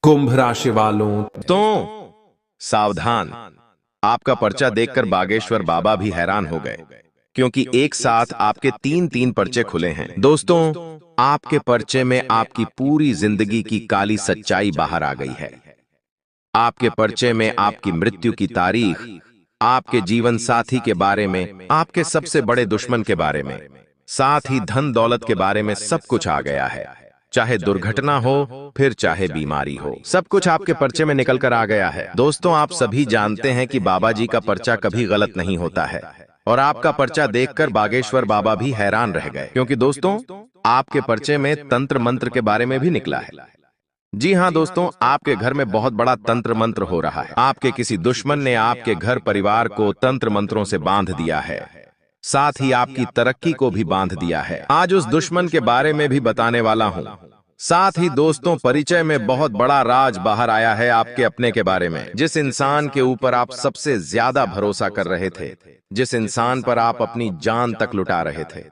कुंभ राशि वालों, तो सावधान, आपका पर्चा देखकर बागेश्वर बाबा भी हैरान हो गए, क्योंकि एक साथ आपके तीन तीन पर्चे खुले हैं। दोस्तों, आपके पर्चे में आपकी पूरी जिंदगी की काली सच्चाई बाहर आ गई है। आपके पर्चे में आपकी मृत्यु की तारीख, आपके जीवन साथी के बारे में, आपके सबसे बड़े दुश्मन के बारे में, साथ ही धन दौलत के बारे में सब कुछ आ गया है। चाहे दुर्घटना हो, फिर चाहे बीमारी हो, सब कुछ आपके पर्चे में निकल कर आ गया है। दोस्तों, आप सभी जानते हैं कि बाबा जी का पर्चा कभी गलत नहीं होता है, और आपका पर्चा देखकर बागेश्वर बाबा भी हैरान रह गए, क्योंकि दोस्तों, आपके पर्चे में तंत्र मंत्र के बारे में भी निकला है। जी हाँ दोस्तों, आपके घर में बहुत बड़ा तंत्र मंत्र हो रहा है। आपके किसी दुश्मन ने आपके घर परिवार को तंत्र मंत्रों से बांध दिया है, साथ ही आपकी तरक्की को भी बांध दिया है। आज उस दुश्मन के बारे में भी बताने वाला हूँ। साथ ही दोस्तों, परिचय में बहुत बड़ा राज बाहर आया है आपके अपने के बारे में। जिस इंसान के ऊपर आप सबसे ज्यादा भरोसा कर रहे थे, जिस इंसान पर आप अपनी जान तक लुटा रहे थे,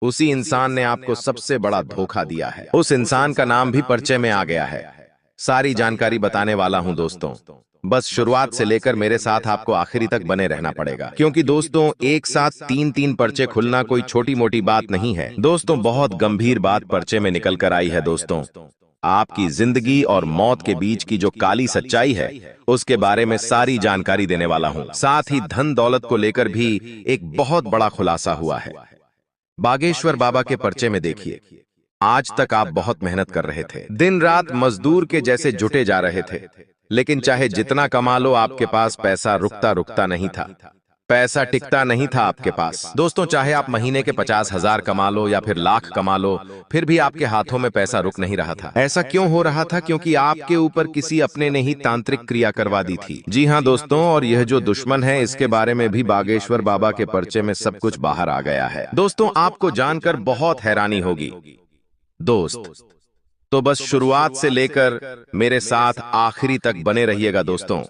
उसी इंसान ने आपको सबसे बड़ा धोखा दिया है। उस इंसान का नाम भी पर्चे में आ गया है। सारी जानकारी बताने वाला हूं दोस्तों, बस शुरुआत से लेकर मेरे साथ आपको आखिरी तक बने रहना पड़ेगा, क्योंकि दोस्तों, एक साथ तीन तीन पर्चे खुलना कोई छोटी मोटी बात नहीं है। दोस्तों, बहुत गंभीर बात पर्चे में निकल कर आई है। दोस्तों, आपकी जिंदगी और मौत के बीच की जो काली सच्चाई है, उसके बारे में सारी जानकारी देने वाला हूं। साथ ही धन दौलत को लेकर भी एक बहुत बड़ा खुलासा हुआ है। बागेश्वर बाबा के पर्चे में देखिए, आज तक आप बहुत मेहनत कर रहे थे, दिन रात मजदूर के जैसे जुटे जा रहे थे, लेकिन चाहे जितना कमा लो, आपके पास पैसा रुकता रुकता नहीं था, पैसा टिकता नहीं था आपके पास। दोस्तों, चाहे आप महीने के 50,000 कमा लो या फिर लाख कमा लो, फिर भी आपके हाथों में पैसा रुक नहीं रहा था। ऐसा क्यों हो रहा था? क्योंकि आपके ऊपर किसी अपने ने ही तांत्रिक क्रिया करवा दी थी। जी हाँ दोस्तों, और यह जो दुश्मन है, इसके बारे में भी बागेश्वर बाबा के पर्चे में सब कुछ बाहर आ गया है। दोस्तों, आपको जानकर बहुत हैरानी होगी दोस्त, तो बस शुरुआत से लेकर मेरे साथ आखिरी तक बने रहिएगा। दोस्तों,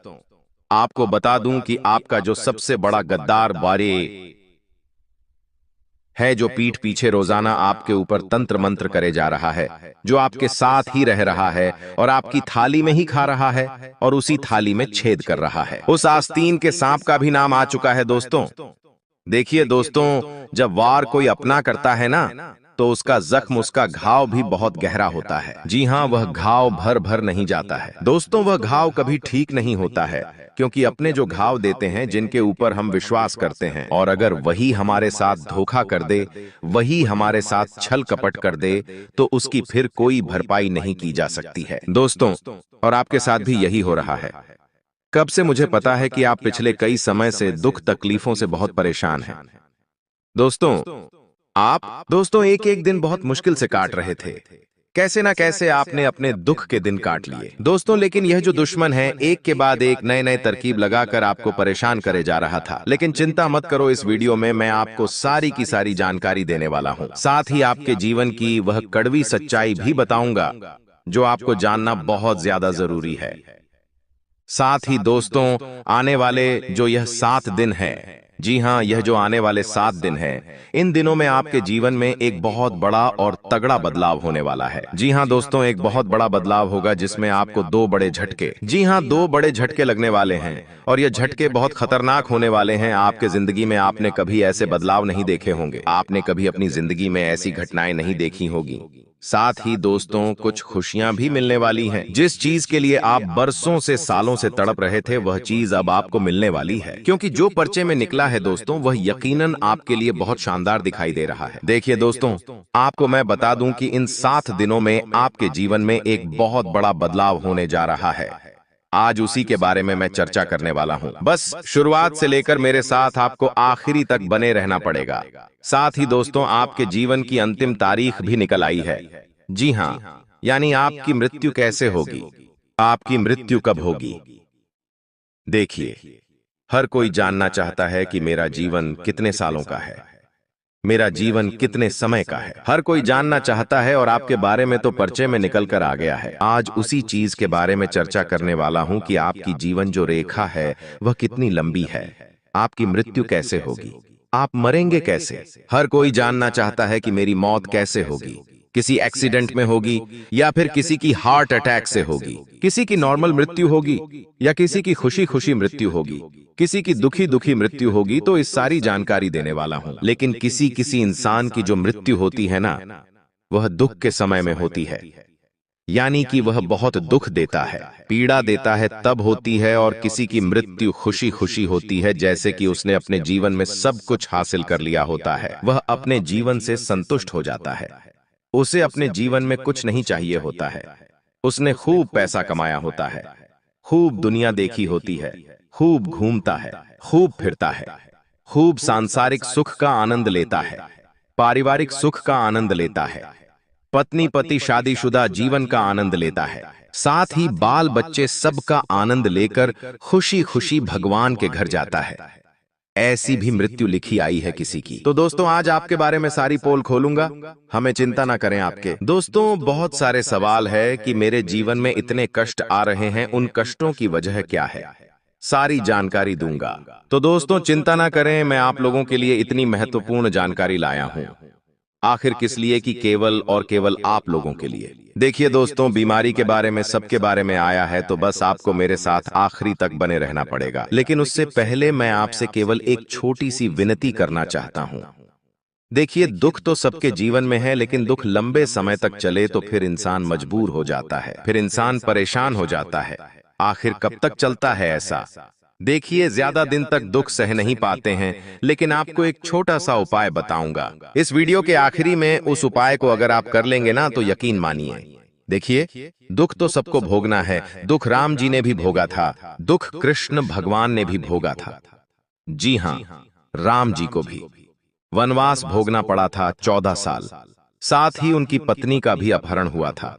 आपको बता दूं कि आपका जो सबसे बड़ा गद्दार बारे है, जो पीठ पीछे रोजाना आपके ऊपर तंत्र मंत्र करे जा रहा है, जो आपके साथ ही रह रहा है और आपकी थाली में ही खा रहा है और उसी थाली में छेद कर रहा है, उस आस्तीन के सांप का भी नाम आ चुका है। दोस्तों, देखिए दोस्तों, जब वार कोई अपना करता है ना, तो उसका जख्म, उसका घाव भी बहुत गहरा होता है। जी हाँ, वह घाव भर भर नहीं जाता है दोस्तों, वह घाव कभी ठीक नहीं होता है, क्योंकि अपने जो घाव देते हैं, जिनके ऊपर हम विश्वास करते हैं, और अगर वही हमारे साथ धोखा कर दे, वही हमारे साथ छल कपट कर दे, तो उसकी फिर कोई भरपाई नहीं की जा सकती है। दोस्तों, और आपके साथ भी यही हो रहा है। कब से मुझे पता है कि आप पिछले कई समय से दुख तकलीफों से बहुत परेशान हैं। दोस्तों, एक एक दिन बहुत मुश्किल से काट रहे थे। कैसे ना कैसे आपने अपने दुख के दिन काट लिए दोस्तों, लेकिन यह जो दुश्मन है, एक के बाद एक नए नए तरकीब लगाकर आपको परेशान करे जा रहा था। लेकिन चिंता मत करो, इस वीडियो में मैं आपको सारी की सारी जानकारी देने वाला हूं। साथ ही आपके जीवन की वह कड़वी सच्चाई भी बताऊंगा, जो आपको जानना बहुत ज्यादा जरूरी है। साथ ही दोस्तों, आने वाले जो यह 7 दिन है, जी हाँ, यह जो आने वाले 7 दिन है, इन दिनों में आपके जीवन में एक बहुत बड़ा और तगड़ा बदलाव होने वाला है। जी हाँ दोस्तों, एक बहुत बड़ा बदलाव होगा, जिसमें आपको 2 बड़े झटके, जी हाँ, 2 बड़े झटके लगने वाले हैं, और यह झटके बहुत खतरनाक होने वाले हैं। आपके जिंदगी में आपने कभी ऐसे बदलाव नहीं देखे होंगे, आपने कभी अपनी जिंदगी में ऐसी घटनाएं नहीं देखी होगी। साथ ही दोस्तों, कुछ खुशियां भी मिलने वाली हैं। जिस चीज के लिए आप बरसों से, सालों से तड़प रहे थे, वह चीज अब आपको मिलने वाली है, क्योंकि जो पर्चे में निकला है दोस्तों, वह यकीनन आपके लिए बहुत शानदार दिखाई दे रहा है। देखिए दोस्तों, आपको मैं बता दूं कि इन 7 दिनों में आपके जीवन में एक बहुत बड़ा बदलाव होने जा रहा है। आज उसी के बारे में मैं चर्चा करने वाला हूं। बस शुरुआत से लेकर मेरे साथ आपको आखिरी तक बने रहना पड़ेगा। साथ ही दोस्तों, आपके जीवन की अंतिम तारीख भी निकल आई है। जी हां, यानी आपकी मृत्यु कैसे होगी, आपकी मृत्यु कब होगी। देखिए, हर कोई जानना चाहता है कि मेरा जीवन कितने सालों का है, मेरा जीवन कितने समय का है। हर कोई जानना चाहता है, और आपके बारे में तो पर्चे में निकल कर आ गया है। आज उसी चीज के बारे में चर्चा करने वाला हूं कि आपकी जीवन जो रेखा है, वह कितनी लंबी है, आपकी मृत्यु कैसे होगी, आप मरेंगे कैसे। हर कोई जानना चाहता है कि मेरी मौत कैसे होगी, किसी एक्सीडेंट में होगी या फिर किसी की हार्ट अटैक से होगी, किसी की नॉर्मल मृत्यु होगी या किसी की खुशी खुशी मृत्यु होगी, किसी की दुखी दुखी मृत्यु होगी, तो इस सारी जानकारी देने वाला हूं। लेकिन किसी किसी इंसान की जो मृत्यु होती है ना, वह दुख के समय में होती है, यानी कि वह बहुत दुख देता है, पीड़ा देता है तब होती है। और किसी की मृत्यु खुशी खुशी होती है, जैसे कि उसने अपने जीवन में सब कुछ हासिल कर लिया होता है, वह अपने जीवन से संतुष्ट हो जाता है, उसे अपने जीवन में कुछ नहीं चाहिए होता है, उसने खूब पैसा कमाया होता है, खूब दुनिया देखी होती है, खूब घूमता है, खूब फिरता है, खूब सांसारिक सुख का आनंद लेता है, पारिवारिक सुख का आनंद लेता है, पत्नी पति शादीशुदा जीवन का आनंद लेता है, साथ ही बाल बच्चे सब का आनंद लेकर खुशी खुशी भगवान के घर जाता है। ऐसी भी मृत्यु लिखी आई है किसी की। तो दोस्तों, आज आपके बारे में सारी पोल खोलूंगा, हमें चिंता ना करें आपके। दोस्तों, बहुत सारे सवाल है कि मेरे जीवन में इतने कष्ट आ रहे हैं, उन कष्टों की वजह क्या है, सारी जानकारी दूंगा। तो दोस्तों, चिंता ना करें, मैं आप लोगों के लिए इतनी महत्वपूर्ण जानकारी लाया हूं। आखिर किस लिए? कि केवल और केवल आप लोगों के लिए। देखिए दोस्तों, बीमारी के बारे में सबके बारे में आया है, तो बस आपको मेरे साथ आखिरी तक बने रहना पड़ेगा। लेकिन उससे पहले मैं आपसे केवल एक छोटी सी विनती करना चाहता हूं। देखिए, दुख तो सबके जीवन में है, लेकिन दुख लंबे समय तक चले तो फिर इंसान मजबूर हो जाता है, फिर इंसान परेशान हो जाता है। आखिर कब तक चलता है ऐसा? देखिए, ज्यादा दिन तक दुख सह नहीं पाते हैं, लेकिन आपको एक छोटा सा उपाय बताऊंगा। इस वीडियो के आखिरी में उस उपाय को अगर आप कर लेंगे ना, तो यकीन मानिए। देखिए, दुख तो सबको भोगना है, दुख राम जी ने भी भोगा था, दुख कृष्ण भगवान ने भी भोगा था। जी हाँ, राम जी को भी वनवास भोगना पड़ा था 14 साल। साथ ही उनकी पत्नी का भी अपहरण हुआ था।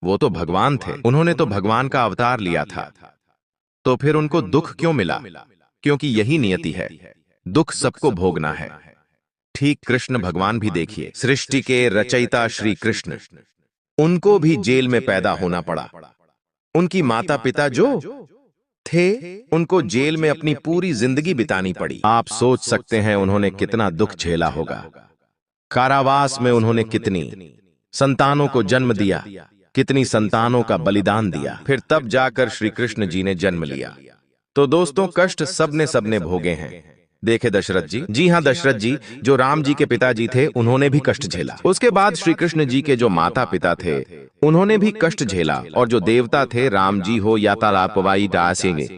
वो तो भगवान थे, उन्होंने तो भगवान का अवतार लिया था, तो फिर उनको दुख क्यों मिला? क्योंकि यही नियति है, दुख सबको भोगना है। ठीक कृष्ण भगवान भी देखिए, सृष्टि के रचयिता श्री कृष्ण, उनको भी जेल में पैदा होना पड़ा। उनकी माता पिता जो थे, उनको जेल में अपनी पूरी जिंदगी बितानी पड़ी। आप सोच सकते हैं उन्होंने कितना दुख झेला होगा। कारावास में उन्होंने कितनी संतानों को जन्म दिया, कितनी संतानों का बलिदान दिया, फिर तब जाकर श्री कृष्ण जी ने जन्म लिया। तो दोस्तों, कष्ट सबने भोगे हैं। देखे दशरथ जी, जी हाँ, दशरथ जी जो राम जी के पिताजी थे, उन्होंने भी कष्ट झेला। उसके बाद श्री कृष्ण जी के जो माता पिता थे, उन्होंने भी कष्ट झेला। और जो देवता थे, राम जी हो या तालापवाई डासेंगे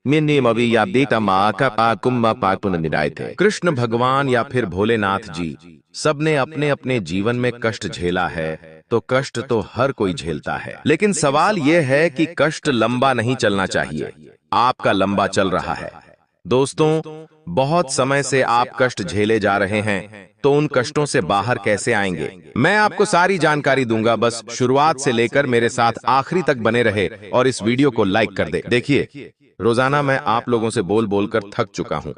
मिन्नी मवी या बेटा माँ का पाकुम्मा पाकुन निराय थे, कृष्ण भगवान या फिर भोलेनाथ जी, सबने अपने अपने जीवन में कष्ट झेला है। तो कष्ट तो हर कोई झेलता है, लेकिन सवाल यह है कि कष्ट लंबा नहीं चलना चाहिए। आपका लंबा चल रहा है। दोस्तों, बहुत समय से आप कष्ट झेले जा रहे हैं, तो उन कष्टों से बाहर कैसे आएंगे? मैं आपको सारी जानकारी दूंगा, बस शुरुआत से लेकर मेरे साथ आखिरी तक बने रहे और इस वीडियो को लाइक कर दे। देखिए, रोजाना मैं आप लोगों से बोल बोलकर थक चुका हूं,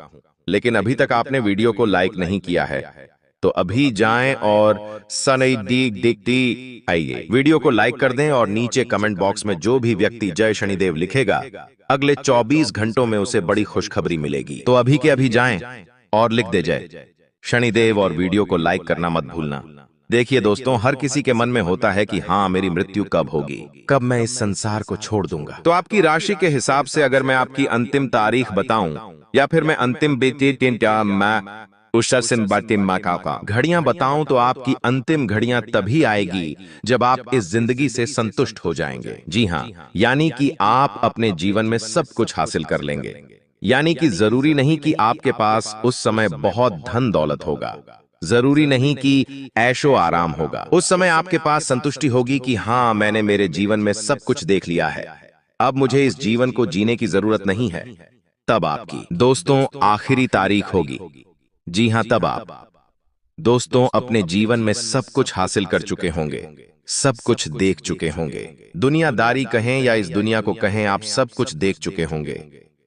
लेकिन अभी तक आपने वीडियो को लाइक नहीं किया है, तो अभी जाएं और सनई दीग दिख दी आइए, वीडियो को लाइक कर दें और नीचे कमेंट बॉक्स में जो भी व्यक्ति जय शनिदेव लिखेगा, अगले 24 घंटों में उसे बड़ी खुशखबरी मिलेगी। तो अभी के अभी जाएं और लिख दे जय शनिदेव और वीडियो को लाइक करना मत भूलना। देखिए दोस्तों, हर किसी के मन में होता है कि हाँ, मेरी मृत्यु कब होगी, कब मैं इस संसार को छोड़ दूंगा। तो आपकी राशि के हिसाब से अगर मैं आपकी अंतिम तारीख बताऊं या फिर मैं अंतिम घड़ियां बताऊं, तो आपकी अंतिम घड़ियां तभी आएगी जब आप इस जिंदगी से संतुष्ट हो जाएंगे। जी हाँ, यानी कि आप अपने जीवन में सब कुछ हासिल कर लेंगे। यानी कि जरूरी नहीं कि आपके पास उस समय बहुत धन दौलत होगा, जरूरी नहीं कि ऐशो आराम होगा। उस समय आपके पास संतुष्टि होगी कि हाँ, मैंने मेरे जीवन में सब कुछ देख लिया है, अब मुझे इस जीवन को जीने की जरूरत नहीं है। तब आपकी दोस्तों आखिरी तारीख होगी। जी हाँ, तब आप दोस्तों अपने जीवन में सब कुछ हासिल कर चुके होंगे, सब कुछ देख चुके होंगे। दुनियादारी कहें या इस दुनिया को कहें, आप सब कुछ देख चुके होंगे।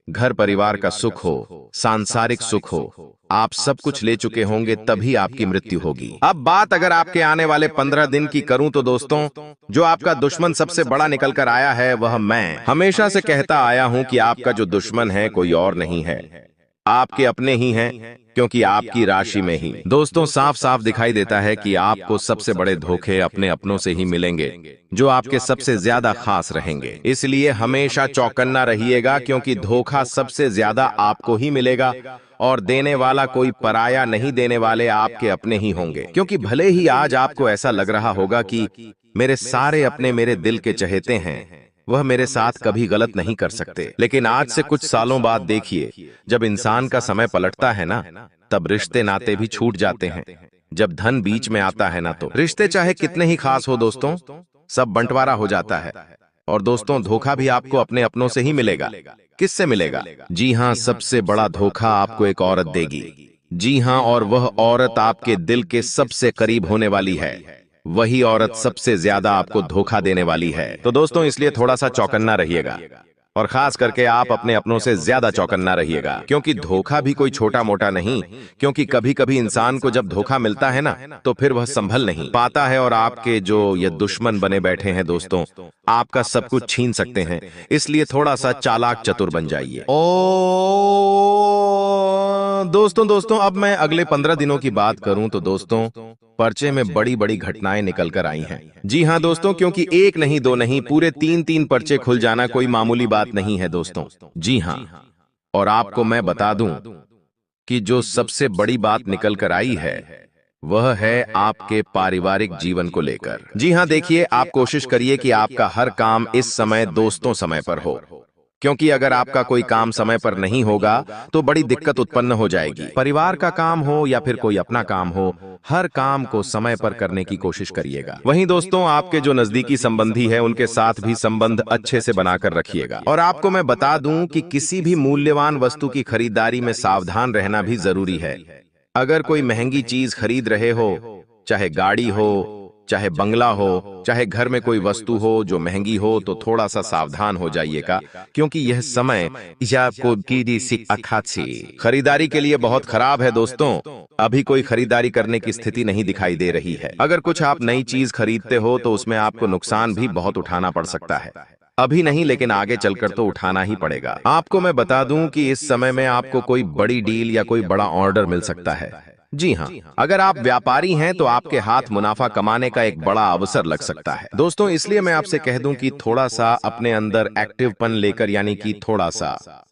घर परिवार का सुख हो, सांसारिक सुख हो, आप सब कुछ ले चुके होंगे, तभी आपकी मृत्यु होगी। अब बात अगर आपके आने वाले 15 दिन की करूं, तो दोस्तों, जो आपका दुश्मन सबसे बड़ा निकल कर आया है, वह मैं हमेशा से कहता आया हूं कि आपका जो दुश्मन है कोई और नहीं है, आपके अपने ही हैं, क्योंकि आपकी राशि में ही। दोस्तों, साफ साफ दिखाई देता है कि आपको सबसे बड़े धोखे अपने अपनों से ही मिलेंगे, जो आपके सबसे ज्यादा खास रहेंगे। इसलिए हमेशा चौकन्ना रहिएगा, क्योंकि धोखा सबसे ज्यादा आपको ही मिलेगा, और देने वाला कोई पराया नहीं, देने वाले आपके अपने ही होंगे। क्योंकि भले ही आज आपको ऐसा लग रहा होगा कि मेरे सारे अपने मेरे दिल के चहेते हैं, वह मेरे साथ कभी गलत नहीं कर सकते, लेकिन आज से कुछ सालों बाद देखिए, जब इंसान का समय पलटता है ना, तब रिश्ते नाते भी छूट जाते हैं। जब धन बीच में आता है ना, तो रिश्ते चाहे कितने ही खास हो दोस्तों, सब बंटवारा हो जाता है। और दोस्तों, धोखा भी आपको अपने अपनों से ही मिलेगा। किससे मिलेगा? जी हाँ, सबसे बड़ा धोखा आपको एक औरत देगी। जी हाँ, और वह औरत आपके दिल के सबसे करीब होने वाली है। वही औरत सबसे ज्यादा आपको धोखा देने वाली है। तो दोस्तों, इसलिए थोड़ा सा चौकन्ना रहिएगा, और खास करके आप अपने अपनों से ज्यादा चौकन्ना रहिएगा, क्योंकि धोखा भी कोई छोटा मोटा नहीं। क्योंकि कभी कभी इंसान को जब धोखा मिलता है ना, तो फिर वह संभल नहीं पाता है, और आपके जो ये दुश्मन बने बैठे हैं दोस्तों, आपका सब कुछ छीन सकते हैं। इसलिए थोड़ा सा चालाक चतुर बन जाइए। दोस्तों, अब मैं अगले 15 दिनों की बात करूं तो दोस्तों, पर्चे में बड़ी बड़ी घटनाएं निकल कर आई हैं। जी हाँ दोस्तों, क्योंकि एक नहीं दो नहीं, पूरे तीन तीन पर्चे खुल जाना कोई मामूली बात नहीं है दोस्तों। जी हाँ, और आपको मैं बता दूं कि जो सबसे बड़ी बात निकल कर आई है, वह है आपके पारिवारिक जीवन को लेकर। जी हाँ, देखिए, आप कोशिश करिए कि आपका हर काम इस समय दोस्तों समय पर हो, क्योंकि अगर आपका कोई काम समय पर नहीं होगा तो बड़ी दिक्कत उत्पन्न हो जाएगी। परिवार का काम हो या फिर कोई अपना काम हो, हर काम को समय पर करने की कोशिश करिएगा। वहीं दोस्तों, आपके जो नजदीकी संबंधी है, उनके साथ भी संबंध अच्छे से बनाकर रखिएगा। और आपको मैं बता दूं कि किसी भी मूल्यवान वस्तु की खरीदारी में सावधान रहना भी जरूरी है। अगर कोई महंगी चीज खरीद रहे हो, चाहे गाड़ी हो, चाहे बंगला हो, चाहे घर में कोई वस्तु हो जो महंगी हो, तो थोड़ा सा सावधान हो जाइएगा, क्योंकि यह समय खरीदारी के लिए बहुत खराब है दोस्तों। अभी कोई खरीदारी करने की स्थिति नहीं दिखाई दे रही है। अगर कुछ आप नई चीज खरीदते हो तो उसमें आपको नुकसान भी बहुत उठाना पड़ सकता है। अभी नहीं, लेकिन आगे चलकर तो उठाना ही पड़ेगा। आपको मैं बता दूं कि इस समय में आपको कोई बड़ी डील या कोई बड़ा ऑर्डर मिल सकता है। जी हाँ, अगर आप व्यापारी हैं तो आपके हाथ मुनाफा कमाने का एक बड़ा अवसर लग सकता है दोस्तों। इसलिए मैं आपसे कह दूं कि थोड़ा सा अपने अंदर एक्टिवपन लेकर, यानी कि थोड़ा सा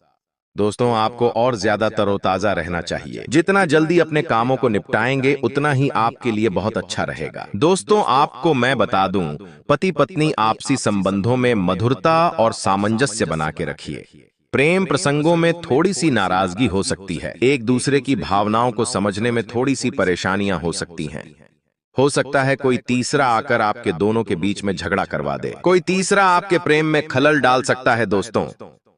दोस्तों, आपको और ज्यादा तरोताजा रहना चाहिए। जितना जल्दी अपने कामों को निपटाएंगे, उतना ही आपके लिए बहुत अच्छा रहेगा। दोस्तों, आपको मैं बता दूं, पति पत्नी आपसी संबंधों में मधुरता और सामंजस्य बना के रखिए। प्रेम प्रसंगों में थोड़ी सी नाराजगी हो सकती है, एक दूसरे की भावनाओं को समझने में थोड़ी सी परेशानियां हो सकती हैं। हो सकता है कोई तीसरा आकर आपके दोनों के बीच में झगड़ा करवा दे। कोई तीसरा आपके प्रेम में खलल डाल सकता है दोस्तों।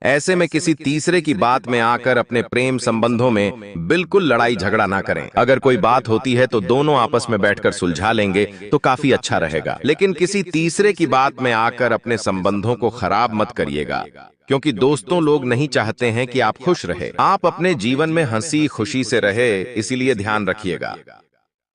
ऐसे में किसी तीसरे की बात में आकर अपने प्रेम संबंधों में बिल्कुल लड़ाई झगड़ा ना करें। अगर कोई बात होती है तो दोनों आपस में बैठकर सुलझा लेंगे तो काफी अच्छा रहेगा, लेकिन किसी तीसरे की बात में आकर अपने संबंधों को खराब मत करिएगा, क्योंकि दोस्तों, लोग नहीं चाहते हैं कि आप खुश रहे। आप अपने जीवन में हंसी खुशी से रहे, इसीलिए ध्यान रखिएगा।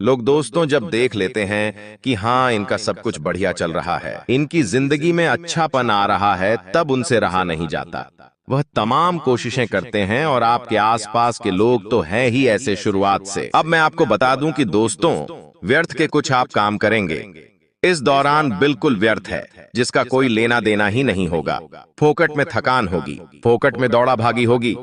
लोग दोस्तों जब देख लेते हैं कि हाँ, इनका सब कुछ बढ़िया चल रहा है, इनकी जिंदगी में अच्छापन आ रहा है, तब उनसे रहा नहीं जाता। वह तमाम कोशिशें करते हैं, और आपके आसपास के लोग तो हैं ही ऐसे शुरुआत से। अब मैं आपको बता दूं कि दोस्तों, व्यर्थ के कुछ आप काम करेंगे इस दौरान, बिल्कुल व्यर्थ है, जिसका कोई लेना देना ही नहीं होगा। फोकट में थकान होगी, फोकट में दौड़ा भागी होगी।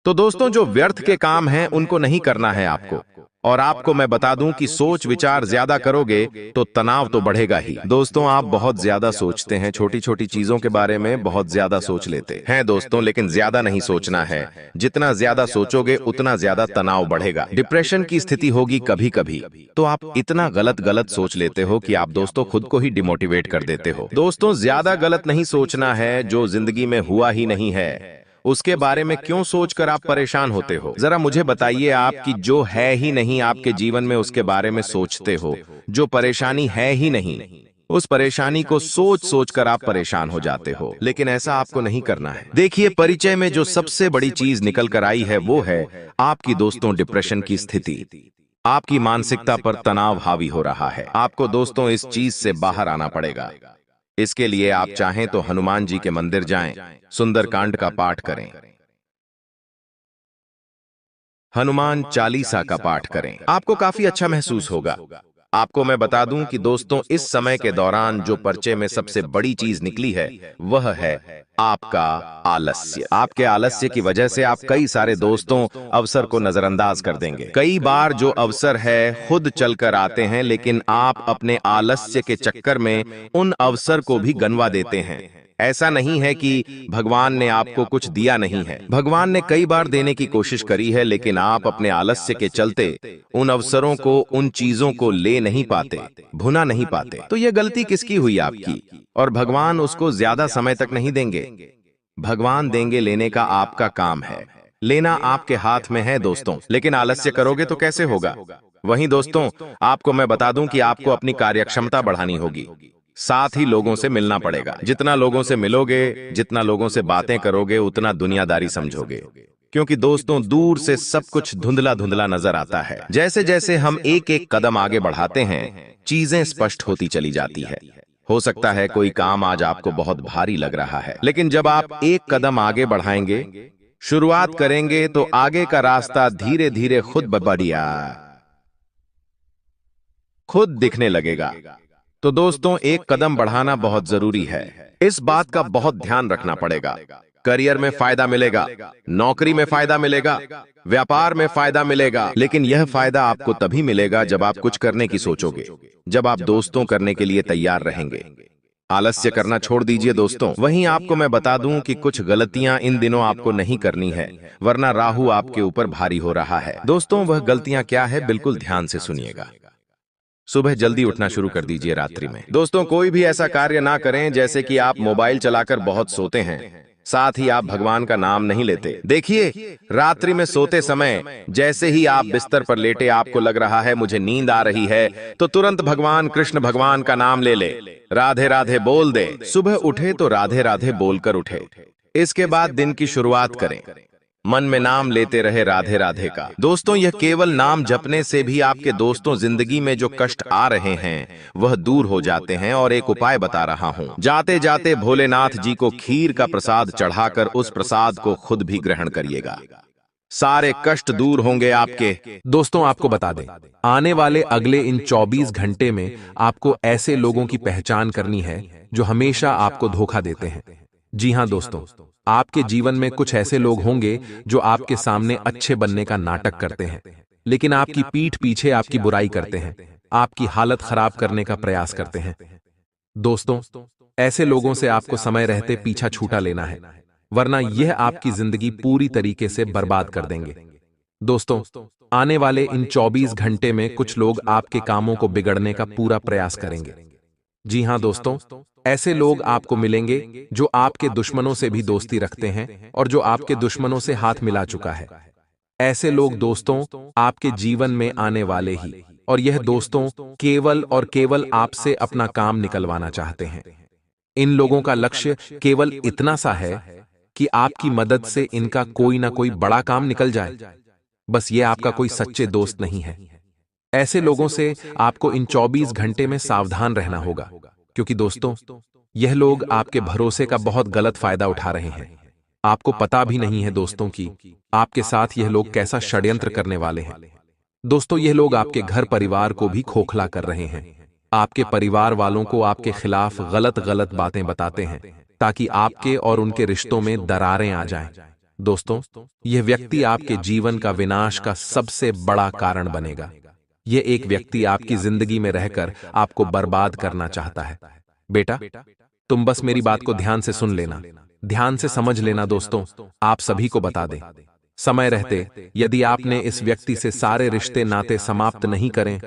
तो दोस्तों, जो व्यर्थ के काम हैं उनको नहीं करना है आपको। और आपको मैं बता दूं कि सोच विचार ज्यादा करोगे तो तनाव तो बढ़ेगा ही। दोस्तों, आप बहुत ज्यादा सोचते हैं, छोटी छोटी चीजों के बारे में बहुत ज्यादा सोच लेते हैं दोस्तों, लेकिन ज्यादा नहीं सोचना है। जितना ज्यादा सोचोगे उतना ज्यादा तनाव बढ़ेगा, डिप्रेशन की स्थिति होगी कभी कभी। तो आप इतना गलत गलत सोच लेते हो कि आप दोस्तों खुद को ही डिमोटिवेट कर देते हो। दोस्तों, ज्यादा गलत नहीं सोचना है, जो जिंदगी में हुआ ही नहीं है उसके बारे में क्यों सोचकर आप परेशान होते हो। जरा मुझे बताइए, आपकी जो है ही नहीं आपके जीवन में, उसके बारे में सोचते हो। जो परेशानी है ही नहीं, उस परेशानी को सोच सोच कर आप परेशान हो जाते हो, लेकिन ऐसा आपको नहीं करना है। देखिए, परिचय में जो सबसे बड़ी चीज निकल कर आई है, वो है आपकी दोस्तों डिप्रेशन की स्थिति। आपकी मानसिकता पर तनाव हावी हो रहा है। आपको दोस्तों इस चीज से बाहर आना पड़ेगा। इसके लिए आप चाहें तो हनुमान जी के मंदिर जाएं, सुंदरकांड का पाठ करें, हनुमान चालीसा का पाठ करें। आपको काफी अच्छा महसूस होगा। आपको मैं बता दूं कि दोस्तों, इस समय के दौरान जो पर्चे में सबसे बड़ी चीज निकली है वह है आपका आलस्य। आपके आलस्य की वजह से आप कई सारे दोस्तों अवसर को नजरअंदाज कर देंगे। कई बार जो अवसर है खुद चलकर आते हैं, लेकिन आप अपने आलस्य के चक्कर में उन अवसर को भी गंवा देते हैं। ऐसा नहीं है कि भगवान ने आपको कुछ दिया नहीं है, भगवान ने कई बार देने की कोशिश करी है, लेकिन आप अपने आलस्य के चलते उन अवसरों को, उन चीजों को ले नहीं पाते, भुना नहीं पाते। तो यह गलती किसकी हुई? आपकी। और भगवान उसको ज्यादा समय तक नहीं देंगे। भगवान देंगे, लेने का आपका काम है। लेना आपके हाथ में है दोस्तों, लेकिन आलस्य करोगे तो कैसे होगा? वहीं दोस्तों, आपको मैं बता दूं कि आपको अपनी कार्यक्षमता बढ़ानी होगी। साथ ही लोगों से मिलना पड़ेगा। जितना लोगों से मिलोगे, जितना लोगों से बातें करोगे, उतना दुनियादारी समझोगे। क्योंकि दोस्तों, दूर से सब कुछ धुंधला धुंधला नजर आता है। जैसे जैसे हम एक एक कदम आगे बढ़ाते हैं, चीजें स्पष्ट होती चली जाती है। हो सकता है कोई काम आज आपको बहुत भारी लग रहा है, लेकिन जब आप एक कदम आगे बढ़ाएंगे, शुरुआत करेंगे, तो आगे का रास्ता धीरे धीरे खुद दिखने लगेगा। तो दोस्तों, एक कदम बढ़ाना बहुत जरूरी है। इस बात का बहुत ध्यान रखना पड़ेगा। करियर में फायदा मिलेगा, नौकरी में फायदा मिलेगा, व्यापार में फायदा मिलेगा, लेकिन यह फायदा आपको तभी मिलेगा जब आप कुछ करने की सोचोगे, जब आप दोस्तों करने के लिए तैयार रहेंगे। आलस्य करना छोड़ दीजिए दोस्तों। वहीं आपको मैं बता दूं कि कुछ गलतियां इन दिनों आपको नहीं करनी है, वरना राहु आपके ऊपर भारी हो रहा है। दोस्तों, वह गलतियां क्या है, बिल्कुल ध्यान से सुनिएगा। सुबह जल्दी उठना शुरू कर दीजिए रात्रि में। दोस्तों, कोई भी ऐसा कार्य ना करें जैसे कि आप मोबाइल चलाकर बहुत सोते हैं, साथ ही आप भगवान का नाम नहीं लेते। देखिए, रात्रि में सोते समय जैसे ही आप बिस्तर पर लेटे, आपको लग रहा है मुझे नींद आ रही है, तो तुरंत भगवान कृष्ण भगवान का नाम ले ले, राधे राधे बोल दे। सुबह उठे तो राधे राधे बोलकर उठे। इसके बाद दिन की शुरुआत करें। मन में नाम लेते रहे राधे राधे का। दोस्तों, यह केवल नाम जपने से भी आपके दोस्तों जिंदगी में जो कष्ट आ रहे हैं वह दूर हो जाते हैं। और एक उपाय बता रहा हूं, जाते जाते भोलेनाथ जी को खीर का प्रसाद चढ़ाकर उस प्रसाद को खुद भी ग्रहण करिएगा। सारे कष्ट दूर होंगे आपके। दोस्तों, आपको बता दें, आने वाले अगले इन 24 घंटे में आपको ऐसे लोगों की पहचान करनी है जो हमेशा आपको धोखा देते हैं। जी हां दोस्तों, आपके जीवन में कुछ ऐसे लोग होंगे जो आपके सामने अच्छे बनने का नाटक करते हैं, लेकिन आपकी पीठ पीछे आपकी बुराई करते हैं, आपकी हालत खराब करने का प्रयास करते हैं। दोस्तों, ऐसे लोगों से आपको समय रहते पीछा छूटा लेना है, वरना यह आपकी जिंदगी पूरी तरीके से बर्बाद कर देंगे। दोस्तों, आने वाले इन 24 घंटे में कुछ लोग आपके कामों को बिगड़ने का पूरा प्रयास करेंगे। जी हां दोस्तों, ऐसे लोग आपको मिलेंगे जो आपके दुश्मनों से भी दोस्ती रखते हैं और जो आपके दुश्मनों से हाथ मिला चुका है। ऐसे लोग दोस्तों आपके जीवन में आने वाले ही, और यह दोस्तों केवल और केवल आपसे अपना काम निकलवाना चाहते हैं। इन लोगों का लक्ष्य केवल इतना सा है कि आपकी मदद से इनका कोई ना कोई बड़ा काम निकल जाए। बस ये आपका कोई सच्चे दोस्त नहीं है। ऐसे लोगों से आपको इन 24 घंटे में सावधान रहना होगा, क्योंकि दोस्तों, यह लोग आपके भरोसे का बहुत गलत फायदा उठा रहे हैं। आपको पता भी नहीं है दोस्तों कि आपके साथ यह लोग कैसा षड्यंत्र करने वाले हैं। दोस्तों, यह लोग आपके घर परिवार को भी खोखला कर रहे हैं। आपके परिवार वालों को आपके खिलाफ गलत गलत बातें बताते हैं ताकि आपके और उनके रिश्तों में दरारें आ जाएं। दोस्तों, यह व्यक्ति आपके जीवन का विनाश का सबसे बड़ा कारण बनेगा। यह एक व्यक्ति आपकी जिंदगी में रहकर आपको बर्बाद करना चाहता है। बेटा, तुम बस मेरी बात को ध्यान से सुन लेना, ध्यान से समझ लेना। दोस्तों, आप सभी को बता दें, समय रहते यदि आपने इस व्यक्ति से सारे रिश्ते नाते समाप्त नहीं करें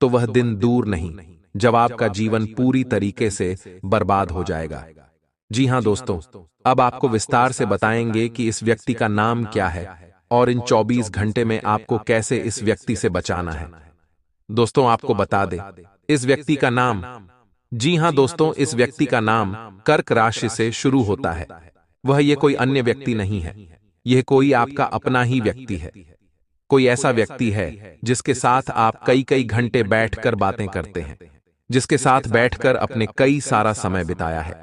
तो वह दिन दूर नहीं जब आपका जीवन पूरी तरीके से बर्बाद हो जाएगा। जी हां दोस्तों, अब आपको विस्तार से बताएंगे कि इस व्यक्ति का नाम क्या है और इन 24 घंटे में आपको कैसे इस व्यक्ति से बचाना है। दोस्तों, आपको बता दें, इस व्यक्ति का नाम, जी हां दोस्तों, इस व्यक्ति का नाम कर्क राशि से शुरू होता है। वह ये कोई अन्य व्यक्ति नहीं है, यह कोई आपका अपना ही व्यक्ति है। कोई ऐसा व्यक्ति है जिसके साथ आप कई कई घंटे बैठकर बातें करते हैं, जिसके साथ बैठकर अपने कई सारा समय बिताया है,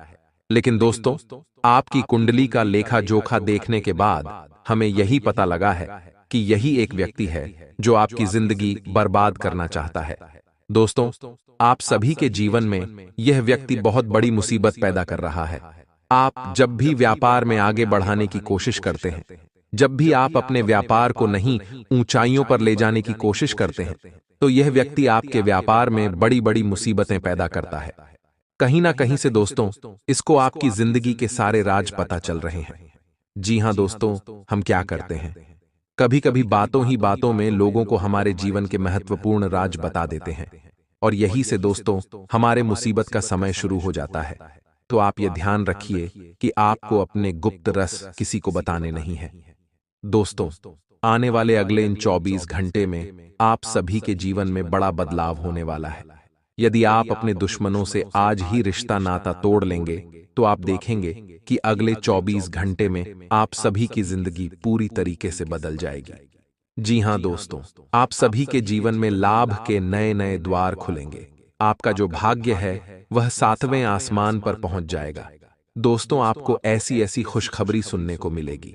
लेकिन दोस्तों, आपकी कुंडली का लेखा जोखा देखने के बाद हमें यही पता लगा है कि यही एक व्यक्ति है जो आपकी जिंदगी बर्बाद करना चाहता है। दोस्तों, आप सभी के जीवन में यह व्यक्ति बहुत बड़ी मुसीबत पैदा कर रहा है। आप जब भी व्यापार में आगे बढ़ाने की कोशिश करते हैं, जब भी आप अपने व्यापार को नहीं ऊंचाइयों पर ले जाने की कोशिश करते हैं, तो यह व्यक्ति आपके व्यापार में बड़ी बड़ी मुसीबतें पैदा करता है। कहीं ना कहीं से दोस्तों, इसको आपकी जिंदगी के सारे राज पता चल रहे हैं। जी हां दोस्तों, हम क्या करते हैं, कभी कभी बातों ही बातों में लोगों को हमारे जीवन के महत्वपूर्ण राज बता देते हैं, और यही से दोस्तों हमारे मुसीबत का समय शुरू हो जाता है। तो आप ये ध्यान रखिए कि आपको अपने गुप्त रस किसी को बताने नहीं है। दोस्तों, आने वाले अगले इन 24 घंटे में आप सभी के जीवन में बड़ा बदलाव होने वाला है। यदि आप अपने दुश्मनों से आज ही रिश्ता नाता तोड़ लेंगे, तो आप देखेंगे कि अगले 24 घंटे में आप सभी की जिंदगी पूरी तरीके से बदल जाएगी। जी हां दोस्तों, आप सभी के जीवन में लाभ के नए नए द्वार खुलेंगे। आपका जो भाग्य है वह 7वें आसमान पर पहुंच जाएगा। दोस्तों, आपको ऐसी ऐसी खुशखबरी सुनने को मिलेगी,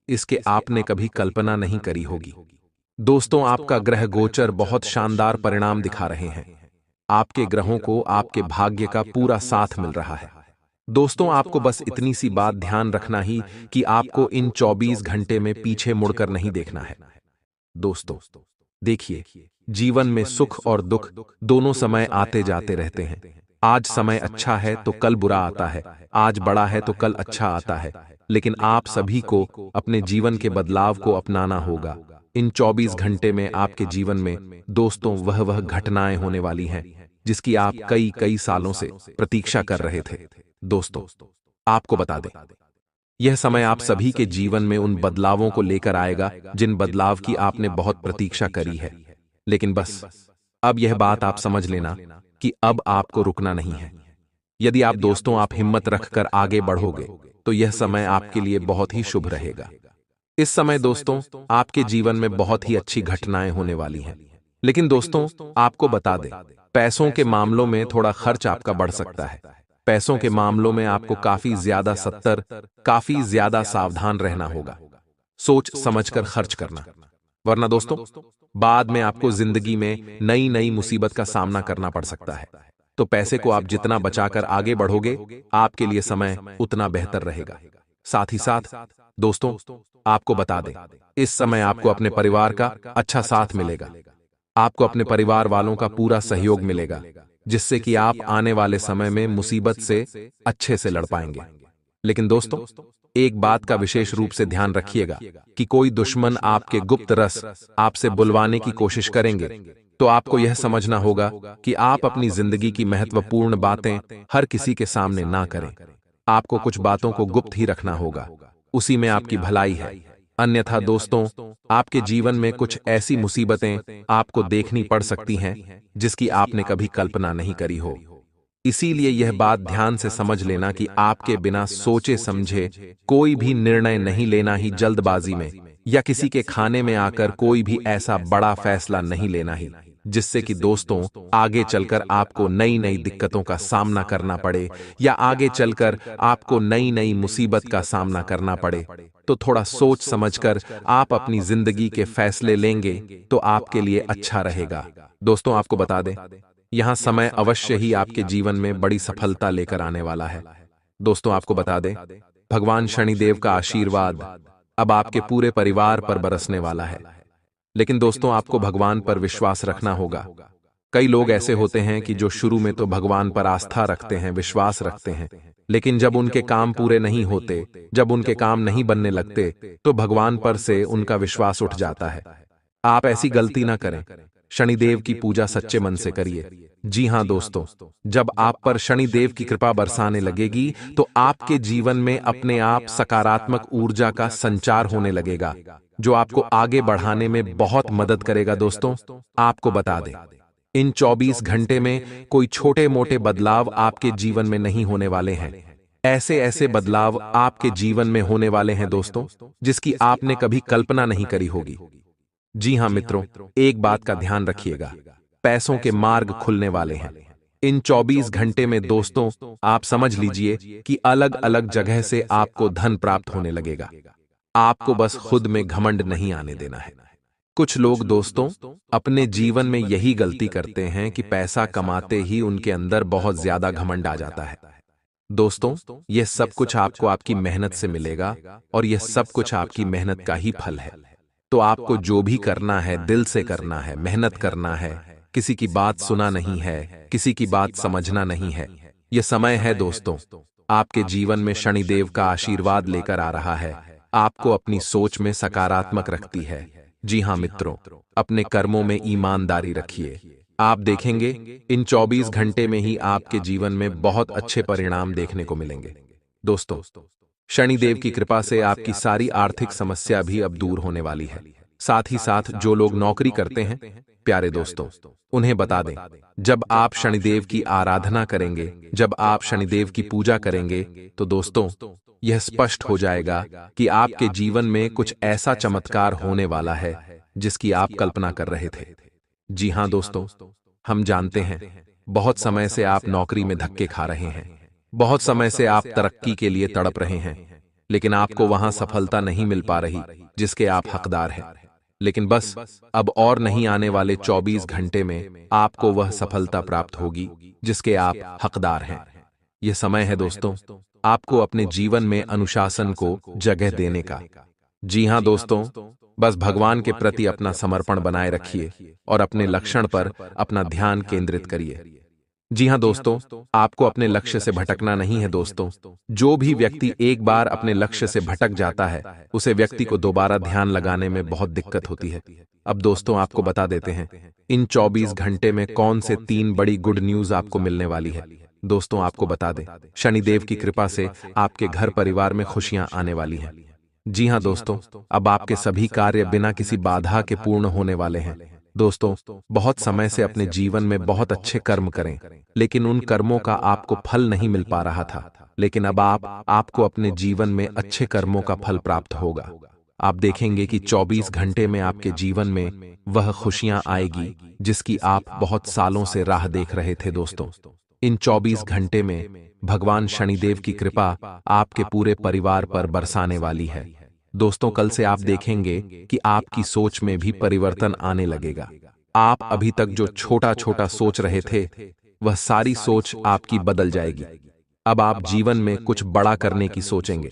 इसके आपने कभी कल्पना नहीं करी होगी। दोस्तों, आपका ग्रह गोचर बहुत शानदार परिणाम दिखा रहे हैं। आपके ग्रहों को आपके भाग्य का पूरा साथ मिल रहा है। दोस्तों, आपको बस इतनी सी बात ध्यान रखना ही कि आपको इन 24 घंटे में पीछे मुड़कर नहीं देखना है। दोस्तों, देखिए, जीवन में सुख और दुख दोनों समय आते जाते रहते हैं। आज समय अच्छा है तो कल बुरा आता है, आज बड़ा है तो कल अच्छा आता है। लेकिन आप सभी को अपने जीवन के बदलाव को अपनाना होगा। इन 24 घंटे में आपके जीवन में दोस्तों वह घटनाएं होने वाली हैं जिसकी आप कई कई सालों से प्रतीक्षा कर रहे थे। दोस्तों, आपको बता दें, यह समय आप सभी के जीवन में उन बदलावों को लेकर आएगा जिन बदलाव की आपने बहुत प्रतीक्षा करी है। लेकिन बस अब यह बात आप समझ लेना कि अब आपको रुकना नहीं है। यदि आप दोस्तों आप हिम्मत रखकर आगे बढ़ोगे तो यह समय आपके लिए बहुत ही शुभ रहेगा। इस समय दोस्तों आपके जीवन में बहुत ही अच्छी घटनाएं होने वाली हैं। लेकिन दोस्तों, आपको बता दें, पैसों के मामलों में थोड़ा खर्च आपका बढ़ सकता है। पैसों के मामलों में आपको काफी ज्यादा सावधान रहना होगा। सोच समझकर खर्च करना, वरना दोस्तों बाद में आपको जिंदगी में नई नई मुसीबत का सामना करना पड़ सकता है। तो पैसे को आप जितना बचाकर आगे बढ़ोगे, आपके लिए समय उतना बेहतर रहेगा। साथ ही साथ दोस्तों, आपको बता दें, इस समय आपको अपने परिवार का अच्छा साथ मिलेगा। आपको अपने परिवार वालों का पूरा सहयोग मिलेगा, जिससे कि आप आने वाले समय में मुसीबत से अच्छे से लड़ पाएंगे। लेकिन दोस्तों, एक बात का विशेष रूप से ध्यान रखिएगा कि कोई दुश्मन आपके गुप्त रस आपसे बुलवाने की कोशिश करेंगे, तो आपको यह समझना होगा कि आप अपनी जिंदगी की महत्वपूर्ण बातें हर किसी के सामने ना करें। आपको कुछ बातों को गुप्त ही रखना होगा, उसी में आपकी भलाई है। अन्यथा दोस्तों, आपके जीवन में कुछ ऐसी मुसीबतें आपको देखनी पड़ सकती हैं जिसकी आपने कभी कल्पना नहीं करी हो। इसीलिए यह बात ध्यान से समझ लेना कि आपके बिना सोचे समझे कोई भी निर्णय नहीं लेना ही जल्दबाजी में, या किसी के खाने में आकर कोई भी ऐसा बड़ा फैसला नहीं लेना ही जिससे कि दोस्तों आगे चलकर आपको नई नई दिक्कतों का सामना करना पड़े, या आगे चलकर आपको नई नई मुसीबत का सामना करना पड़े। तो थोड़ा सोच समझकर आप अपनी जिंदगी के फैसले लेंगे तो आपके लिए अच्छा रहेगा। दोस्तों, आपको बता दें, यहां समय अवश्य ही आपके जीवन में बड़ी सफलता लेकर आने वाला है। दोस्तों, आपको बता दें, भगवान शनिदेव का आशीर्वाद अब आपके पूरे परिवार पर बरसने वाला है। लेकिन दोस्तों, आपको भगवान पर विश्वास रखना होगा। कई लोग ऐसे होते हैं कि जो शुरू में तो भगवान पर आस्था रखते हैं, विश्वास रखते हैं, लेकिन जब उनके काम पूरे नहीं होते, जब उनके काम नहीं बनने लगते, तो भगवान पर से उनका विश्वास उठ जाता है। आप ऐसी गलती ना करें। शनिदेव की पूजा सच्चे मन से करिए। जी हां दोस्तों, जब आप पर शनिदेव की कृपा बरसाने लगेगी तो आपके जीवन में अपने आप सकारात्मक ऊर्जा का संचार होने लगेगा, जो आपको आगे बढ़ाने में बहुत मदद करेगा। दोस्तों, आपको बता दें, इन 24 घंटे में कोई छोटे मोटे बदलाव आपके जीवन में नहीं होने वाले हैं। ऐसे ऐसे बदलाव आपके जीवन में होने वाले हैं दोस्तों, जिसकी आपने कभी कल्पना नहीं करी होगी। जी हां मित्रों, एक बात का ध्यान रखिएगा, पैसों के मार्ग खुलने वाले हैं। इन 24 घंटे में दोस्तों आप समझ लीजिए कि अलग अलग जगह से आपको धन प्राप्त होने लगेगा। आपको बस खुद में घमंड नहीं आने देना है। कुछ लोग दोस्तों अपने जीवन में यही गलती करते हैं कि पैसा कमाते ही उनके अंदर बहुत ज्यादा घमंड आ जाता है। दोस्तों यह सब कुछ आपको आपकी मेहनत से मिलेगा और यह सब कुछ आपकी मेहनत का ही फल है। तो आपको जो भी करना है दिल से करना है, मेहनत करना है, किसी की बात सुना नहीं है, किसी की बात समझना नहीं है। यह समय है दोस्तों आपके जीवन में शनिदेव का आशीर्वाद लेकर आ रहा है, आपको अपनी सोच में सकारात्मक रखती है। जी हां मित्रों, अपने कर्मों में ईमानदारी रखिए। आप देखेंगे इन 24 घंटे में ही आपके जीवन में बहुत अच्छे परिणाम देखने को मिलेंगे। दोस्तों शनिदेव की कृपा से आपकी सारी आर्थिक समस्या भी अब दूर होने वाली है। साथ ही साथ जो लोग नौकरी करते हैं प्यारे दोस्तों उन्हें बता दें, जब आप शनिदेव की आराधना करेंगे, जब आप शनिदेव की पूजा करेंगे तो दोस्तों यह स्पष्ट हो जाएगा कि आपके जीवन में कुछ ऐसा चमत्कार होने वाला है जिसकी आप कल्पना कर रहे थे। जी हां दोस्तों, हम जानते हैं बहुत समय से आप नौकरी में धक्के खा रहे हैं, बहुत समय से आप तरक्की के लिए तड़प रहे हैं, लेकिन आपको वहां सफलता नहीं मिल पा रही जिसके आप हकदार हैं। लेकिन बस अब और नहीं आने वाले 24 घंटे में आपको वह सफलता प्राप्त होगी जिसके आप हकदार हैं। यह समय है दोस्तों आपको अपने जीवन में अनुशासन को जगह देने का। जी हां दोस्तों, बस भगवान के प्रति अपना समर्पण बनाए रखिए और अपने लक्ष्य पर अपना ध्यान केंद्रित करिए। जी हां दोस्तों, आपको अपने लक्ष्य से भटकना नहीं है दोस्तों। जो भी व्यक्ति एक बार अपने लक्ष्य से भटक जाता है उसे व्यक्ति को दोबारा ध्यान लगाने में बहुत दिक्कत होती है। अब दोस्तों आपको बता देते हैं इन 24 घंटे में कौन से 3 बड़ी गुड न्यूज आपको मिलने वाली है। दोस्तों आपको बता दें, शनिदेव की कृपा से आपके घर परिवार में खुशियां आने वाली हैं। जी हां दोस्तों, अब आपके सभी कार्य बिना किसी बाधा के पूर्ण होने वाले हैं। दोस्तों बहुत समय से अपने जीवन में बहुत अच्छे कर्म करें, लेकिन उन कर्मों का आपको फल नहीं मिल पा रहा था, लेकिन अब आपको अपने जीवन में अच्छे कर्मों का फल प्राप्त होगा। आप देखेंगे कि 24 घंटे में आपके जीवन में वह खुशियां आएगी जिसकी आप बहुत सालों से राह देख रहे थे। दोस्तों इन 24 घंटे में भगवान शनिदेव की कृपा आपके पूरे परिवार पर बरसाने वाली है। दोस्तों कल से आप देखेंगे कि आपकी सोच में भी परिवर्तन आने लगेगा। आप अभी तक जो छोटा छोटा सोच रहे थे वह सारी सोच आपकी बदल जाएगी। अब आप जीवन में कुछ बड़ा करने की सोचेंगे।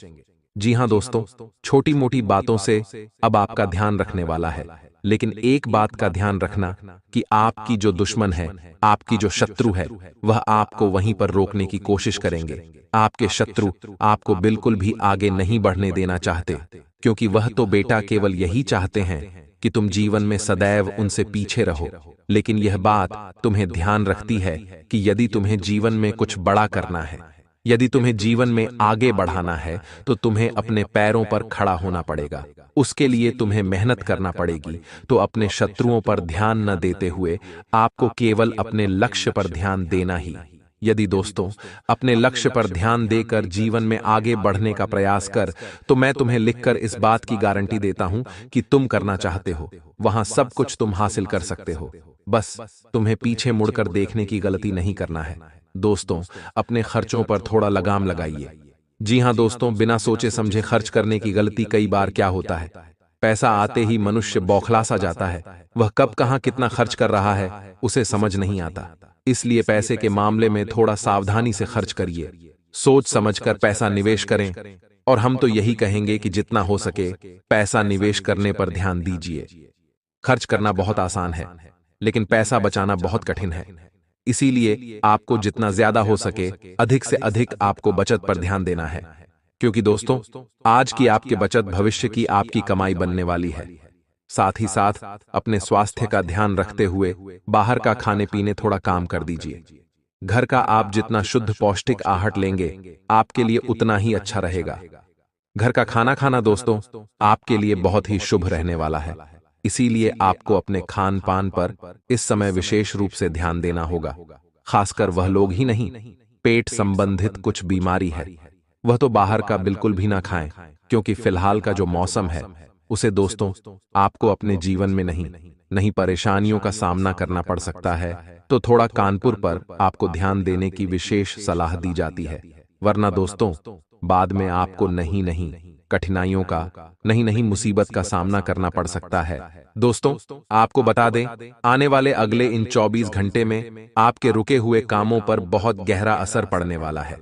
जी हां दोस्तों, छोटी मोटी बातों से अब आपका ध्यान रखने वाला है, लेकिन एक बात का ध्यान रखना कि आपकी जो दुश्मन है, आपकी जो शत्रु है, वह आपको वहीं पर रोकने की कोशिश करेंगे। आपके शत्रु आपको बिल्कुल भी आगे नहीं बढ़ने देना चाहते, क्योंकि वह तो बेटा केवल यही चाहते हैं कि तुम जीवन में सदैव उनसे पीछे रहो। लेकिन यह बात तुम्हें ध्यान रखती है कि यदि तुम्हें जीवन में कुछ बड़ा करना है, यदि तुम्हें जीवन में आगे बढ़ाना है, तो तुम्हें अपने पैरों पर खड़ा होना पड़ेगा। उसके लिए तुम्हें मेहनत करना पड़ेगी। तो अपने शत्रुओं पर ध्यान न देते हुए आपको केवल अपने लक्ष्य पर ध्यान देना ही। यदि दोस्तों अपने लक्ष्य पर ध्यान देकर जीवन में आगे बढ़ने का प्रयास कर, तो मैं तुम्हें लिखकर इस बात की गारंटी देता हूं कि तुम करना चाहते हो वहां सब कुछ तुम हासिल कर सकते हो। बस तुम्हें पीछे मुड़कर देखने की गलती नहीं करना है। दोस्तों अपने खर्चों पर थोड़ा लगाम लगाइए। जी हां दोस्तों, बिना सोचे समझे खर्च करने की गलती कई बार क्या होता है, पैसा आते ही मनुष्य बौखला सा जाता है। वह कब कहां कितना खर्च कर रहा है उसे समझ नहीं आता। इसलिए पैसे के मामले में थोड़ा सावधानी से खर्च करिए, सोच समझकर पैसा निवेश करें। और हम तो यही कहेंगे कि जितना हो सके पैसा निवेश करने पर ध्यान दीजिए। खर्च करना बहुत आसान है, लेकिन पैसा बचाना बहुत कठिन है। इसीलिए आपको जितना ज्यादा हो सके अधिक से अधिक आपको बचत पर ध्यान देना है, क्योंकि दोस्तों आज की आपकी बचत भविष्य की आपकी कमाई बनने वाली है। साथ ही साथ अपने स्वास्थ्य का ध्यान रखते हुए बाहर का खाने पीने थोड़ा काम कर दीजिए। घर का आप जितना शुद्ध पौष्टिक आहार लेंगे आपके लिए उतना ही अच्छा रहेगा। घर का खाना खाना दोस्तों आपके लिए बहुत ही शुभ रहने वाला है। इसीलिए आपको अपने खान पान पर इस समय विशेष रूप से ध्यान देना होगा। खासकर वह लोग ही नहीं, पेट संबंधित कुछ बीमारी है वह तो बाहर का बिल्कुल भी ना खाएं, क्योंकि फिलहाल का जो मौसम है उसे दोस्तों आपको अपने जीवन में नहीं नहीं परेशानियों का सामना करना पड़ सकता है, तो थोड़ा कानपुर पर आपको ध्यान देने की विशेष सलाह दी जाती है। वरना दोस्तों, बाद में आपको नहीं कठिनाइयों का, नहीं मुसीबत का सामना करना पड़ सकता है। दोस्तों, आपको बता दें, आने वाले अगले इन 24 घंटे में आपके रुके हुए कामों पर बहुत गहरा असर पड़ने वाला है।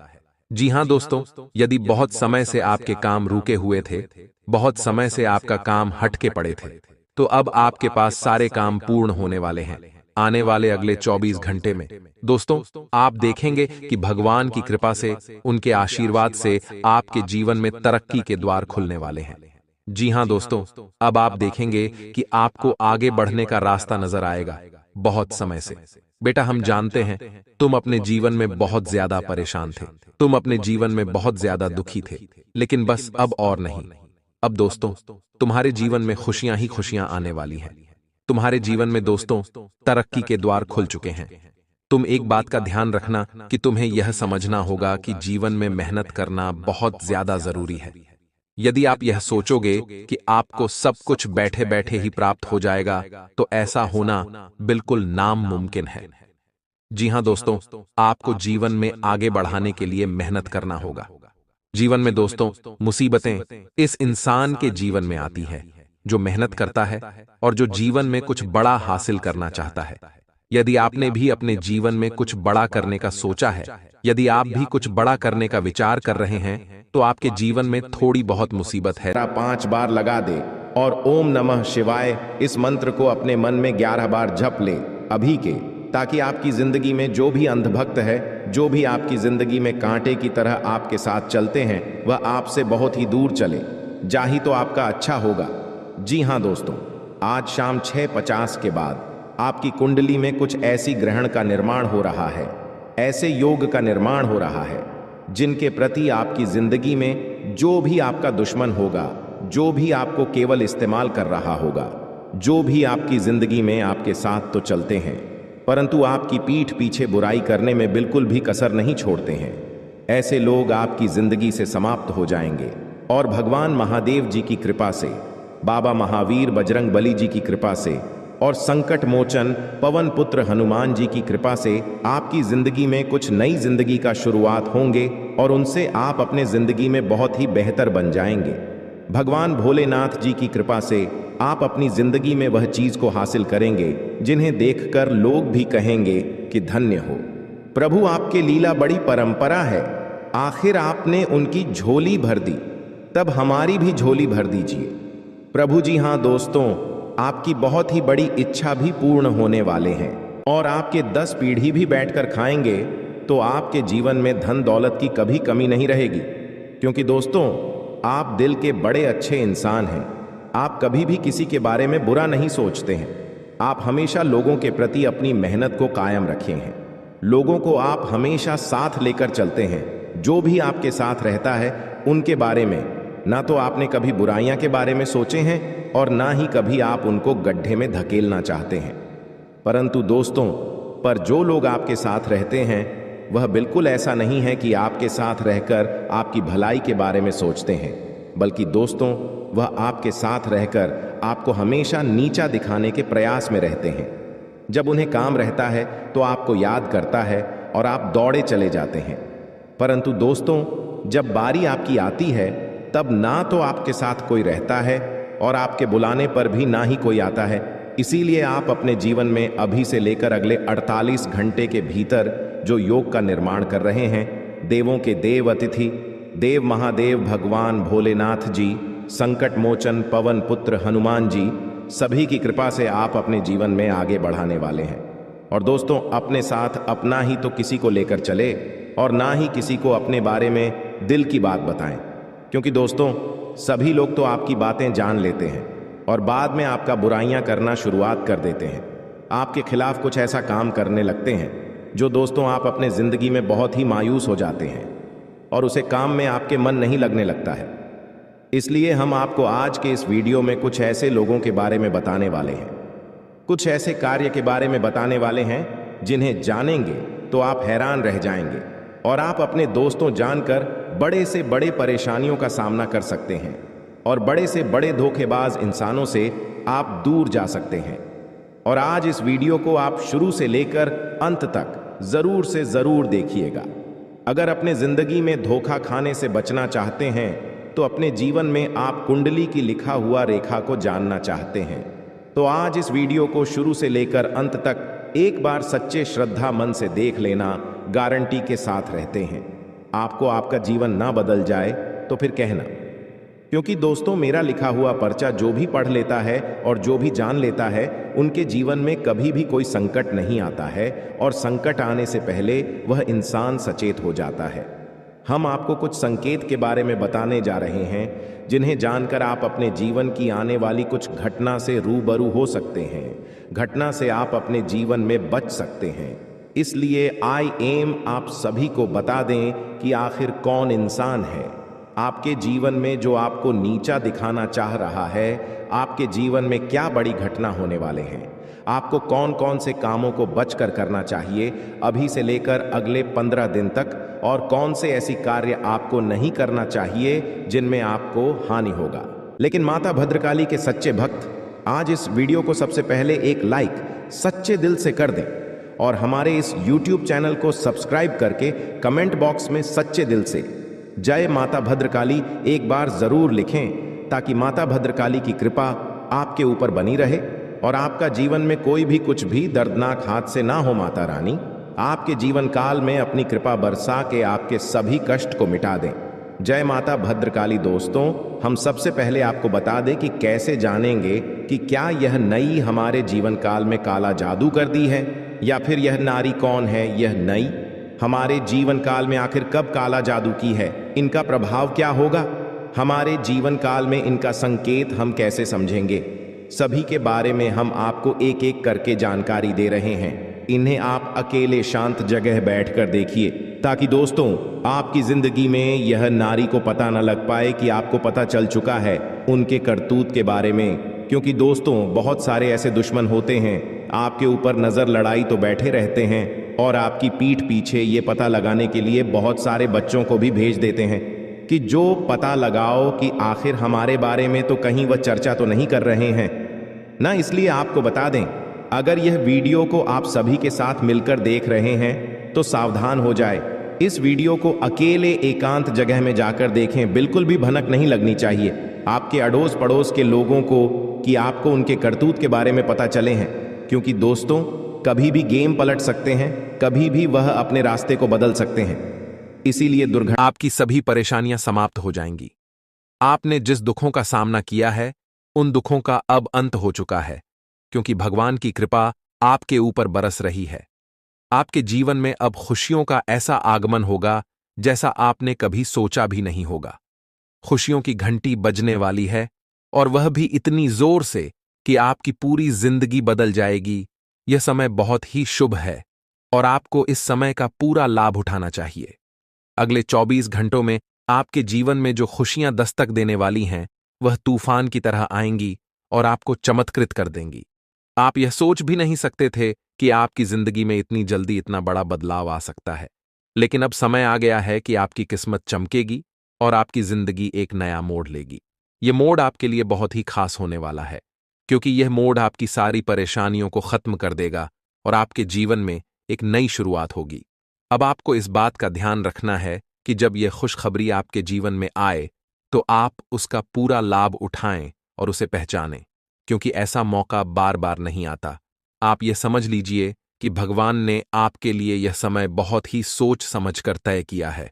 जी हां दोस्तों, यदि बहुत समय से आपके काम रुके हुए थे, बहुत समय से आपका काम हटके पड़े थे, तो अब आपके पास सारे काम पूर्ण होने वाले हैं। आने वाले अगले 24 घंटे में दोस्तों, आप देखेंगे कि भगवान की कृपा से, उनके आशीर्वाद से आपके जीवन में तरक्की के द्वार खुलने वाले हैं। जी हां दोस्तों, अब आप देखेंगे कि आपको आगे बढ़ने का रास्ता नजर आएगा। बहुत समय से बेटा, हम जानते हैं तुम अपने जीवन में बहुत ज्यादा परेशान थे, तुम अपने जीवन में बहुत ज्यादा दुखी थे, लेकिन बस अब और नहीं। अब दोस्तों, तुम्हारे जीवन में खुशियां ही खुशियां आने वाली हैं। तुम्हारे जीवन में दोस्तों, तरक्की के द्वार खुल चुके हैं। तुम एक बात का ध्यान रखना कि तुम्हें यह समझना होगा कि जीवन में मेहनत करना बहुत ज्यादा जरूरी है। यदि आप यह सोचोगे कि आपको सब कुछ बैठे बैठे ही प्राप्त हो जाएगा, तो ऐसा होना बिल्कुल नामुमकिन है। जी हां दोस्तों, आपको जीवन में आगे बढ़ाने के लिए मेहनत करना होगा। जीवन में दोस्तों, मुसीबतें इस इंसान के जीवन में आती है जो मेहनत करता है और जो जीवन में कुछ बड़ा हासिल करना चाहता है। यदि आपने भी अपने जीवन में कुछ बड़ा करने का सोचा है, यदि आप भी कुछ बड़ा करने का विचार कर रहे हैं, तो आपके जीवन में थोड़ी बहुत मुसीबत है। 5 बार लगा दे और ओम नमः शिवाय इस मंत्र को अपने मन में 11 बार जप ले अभी के, ताकि आपकी जिंदगी में जो भी अंधभक्त है, जो भी आपकी जिंदगी में कांटे की तरह आपके साथ चलते हैं, वह आपसे बहुत ही दूर चले। जाही तो आपका अच्छा होगा। जी हां दोस्तों, आज शाम 6:50 के बाद आपकी कुंडली में कुछ ऐसी ग्रहण का निर्माण हो रहा है, ऐसे योग का निर्माण हो रहा है, जिनके प्रति आपकी जिंदगी में जो भी आपका दुश्मन होगा, जो भी आपको केवल इस्तेमाल कर रहा होगा, जो भी आपकी जिंदगी में आपके साथ तो चलते हैं, परंतु आपकी पीठ पीछे बुराई करने में बिल्कुल भी कसर नहीं छोड़ते हैं, ऐसे लोग आपकी जिंदगी से समाप्त हो जाएंगे। और भगवान महादेव जी की कृपा से, बाबा महावीर बजरंग बली जी की कृपा से और संकट मोचन पवन पुत्र हनुमान जी की कृपा से आपकी जिंदगी में कुछ नई जिंदगी का शुरुआत होंगे और उनसे आप अपने जिंदगी में बहुत ही बेहतर बन जाएंगे। भगवान भोलेनाथ जी की कृपा से आप अपनी जिंदगी में वह चीज को हासिल करेंगे जिन्हें देखकर लोग भी कहेंगे कि धन्य हो। प्रभु आपके लीला बड़ी परंपरा है, आखिर आपने उनकी झोली भर दी, तब हमारी भी झोली भर दीजिए। प्रभु जी हाँ दोस्तों, आपकी बहुत ही बड़ी इच्छा भी पूर्ण होने वाले हैं और आपके 10 पीढ़ी भी बैठकर खाएंगे, तो आपके जीवन में धन दौलत की कभी कमी नहीं रहेगी। क्योंकि दोस्तों, आप दिल के बड़े अच्छे इंसान हैं। आप कभी भी किसी के बारे में बुरा नहीं सोचते हैं। आप हमेशा लोगों के प्रति अपनी मेहनत को कायम रखे हैं। लोगों को आप हमेशा साथ लेकर चलते हैं। जो भी आपके साथ रहता है उनके बारे में ना तो आपने कभी बुराइयां के बारे में सोचे हैं और ना ही कभी आप उनको गड्ढे में धकेलना चाहते हैं। परंतु दोस्तों, पर जो लोग आपके साथ रहते हैं वह बिल्कुल ऐसा नहीं है कि आपके साथ रहकर आपकी भलाई के बारे में सोचते हैं, बल्कि दोस्तों, वह आपके साथ रहकर आपको हमेशा नीचा दिखाने के प्रयास में रहते हैं। जब उन्हें काम रहता है तो आपको याद करता है और आप दौड़े चले जाते हैं। परंतु दोस्तों, जब बारी आपकी आती है तब ना तो आपके साथ कोई रहता है और आपके बुलाने पर भी ना ही कोई आता है। इसीलिए आप अपने जीवन में अभी से लेकर अगले 48 घंटे के भीतर जो योग का निर्माण कर रहे हैं, देवों के देव अतिथि देव महादेव भगवान भोलेनाथ जी, संकट मोचन पवन पुत्र हनुमान जी, सभी की कृपा से आप अपने जीवन में आगे बढ़ाने वाले हैं। और दोस्तों, अपने साथ अपना ही तो किसी को लेकर चले और ना ही किसी को अपने बारे में दिल की बात बताएं। क्योंकि दोस्तों, सभी लोग तो आपकी बातें जान लेते हैं और बाद में आपका बुराइयां करना शुरुआत कर देते हैं। आपके खिलाफ कुछ ऐसा काम करने लगते हैं जो दोस्तों आप अपने जिंदगी में बहुत ही मायूस हो जाते हैं और उसे काम में आपके मन नहीं लगने लगता है। इसलिए हम आपको आज के इस वीडियो में कुछ ऐसे लोगों के बारे में बताने वाले हैं, कुछ ऐसे कार्य के बारे में बताने वाले हैं जिन्हें जानेंगे तो आप हैरान रह जाएंगे और आप अपने दोस्तों जानकर बड़े से बड़े परेशानियों का सामना कर सकते हैं और बड़े से बड़े धोखेबाज इंसानों से आप दूर जा सकते हैं। और आज इस वीडियो को आप शुरू से लेकर अंत तक जरूर से जरूर देखिएगा। अगर अपने जिंदगी में धोखा खाने से बचना चाहते हैं तो अपने जीवन में आप कुंडली की लिखा हुआ रेखा को जानना चाहते हैं तो आज इस वीडियो को शुरू से लेकर अंत तक एक बार सच्चे श्रद्धा मन से देख लेना, गारंटी के साथ रहते हैं। आपको आपका जीवन ना बदल जाए तो फिर कहना, क्योंकि दोस्तों मेरा लिखा हुआ पर्चा जो भी पढ़ लेता है और जो भी जान लेता है उनके जीवन में कभी भी कोई संकट नहीं आता है और संकट आने से पहले वह इंसान सचेत हो जाता है। हम आपको कुछ संकेत के बारे में बताने जा रहे हैं जिन्हें जानकर आप अपने जीवन की आने वाली कुछ घटना से रूबरू हो सकते हैं, घटना से आप अपने जीवन में बच सकते हैं। इसलिए आई एम आप सभी को बता दें कि आखिर कौन इंसान है आपके जीवन में जो आपको नीचा दिखाना चाह रहा है। आपके जीवन में क्या बड़ी घटना होने वाले हैं, आपको कौन कौन से कामों को बचकर करना चाहिए अभी से लेकर अगले 15 दिन तक, और कौन से ऐसी कार्य आपको नहीं करना चाहिए जिनमें आपको हानि होगा। लेकिन माता भद्रकाली के सच्चे भक्त आज इस वीडियो को सबसे पहले एक लाइक सच्चे दिल से कर दें और हमारे इस YouTube चैनल को सब्सक्राइब करके कमेंट बॉक्स में सच्चे दिल से जय माता भद्रकाली एक बार जरूर लिखें, ताकि माता भद्रकाली की कृपा आपके ऊपर बनी रहे और आपका जीवन में कोई भी कुछ भी दर्दनाक हादसे ना हो। माता रानी आपके जीवन काल में अपनी कृपा बरसा के आपके सभी कष्ट को मिटा दें। जय माता भद्रकाली। दोस्तों हम सबसे पहले आपको बता दें कि कैसे जानेंगे कि क्या यह नई हमारे जीवन काल में काला जादू कर दी है, या फिर यह नारी कौन है, यह नई हमारे जीवन काल में आखिर कब काला जादू की है, इनका प्रभाव क्या होगा, हमारे जीवन काल में इनका संकेत हम कैसे समझेंगे, सभी के बारे में हम आपको एक एक करके जानकारी दे रहे हैं। इन्हें आप अकेले शांत जगह बैठकर देखिए, ताकि दोस्तों आपकी जिंदगी में यह नारी को पता न लग पाए कि आपको पता चल चुका है उनके करतूत के बारे में। क्योंकि दोस्तों बहुत सारे ऐसे दुश्मन होते हैं आपके ऊपर नजर लड़ाई तो बैठे रहते हैं और आपकी पीठ पीछे ये पता लगाने के लिए बहुत सारे बच्चों को भी भेज देते हैं कि जो पता लगाओ कि आखिर हमारे बारे में तो कहीं वह चर्चा तो नहीं कर रहे हैं ना। इसलिए आपको बता दें, अगर यह वीडियो को आप सभी के साथ मिलकर देख रहे हैं तो सावधान हो जाए। इस वीडियो को अकेले एकांत जगह में जाकर देखें, बिल्कुल भी भनक नहीं लगनी चाहिए आपके अड़ोस पड़ोस के लोगों को कि आपको उनके करतूत के बारे में पता चले हैं। क्योंकि दोस्तों कभी भी गेम पलट सकते हैं, कभी भी वह अपने रास्ते को बदल सकते हैं। इसीलिए दुर्घटना आपकी सभी परेशानियां समाप्त हो जाएंगी। आपने जिस दुखों का सामना किया है उन दुखों का अब अंत हो चुका है, क्योंकि भगवान की कृपा आपके ऊपर बरस रही है। आपके जीवन में अब खुशियों का ऐसा आगमन होगा जैसा आपने कभी सोचा भी नहीं होगा। खुशियों की घंटी बजने वाली है, और वह भी इतनी जोर से कि आपकी पूरी जिंदगी बदल जाएगी। यह समय बहुत ही शुभ है और आपको इस समय का पूरा लाभ उठाना चाहिए। अगले 24 घंटों में आपके जीवन में जो खुशियां दस्तक देने वाली हैं वह तूफान की तरह आएंगी और आपको चमत्कृत कर देंगी। आप यह सोच भी नहीं सकते थे कि आपकी जिंदगी में इतनी जल्दी इतना बड़ा बदलाव आ सकता है, लेकिन अब समय आ गया है कि आपकी किस्मत चमकेगी और आपकी जिंदगी एक नया मोड़ लेगी। यह मोड़ आपके लिए बहुत ही खास होने वाला है, क्योंकि यह मोड़ आपकी सारी परेशानियों को खत्म कर देगा और आपके जीवन में एक नई शुरुआत होगी। अब आपको इस बात का ध्यान रखना है कि जब यह खुशखबरी आपके जीवन में आए तो आप उसका पूरा लाभ उठाएं और उसे पहचानें, क्योंकि ऐसा मौका बार बार नहीं आता। आप यह समझ लीजिए कि भगवान ने आपके लिए यह समय बहुत ही सोच समझकर तय किया है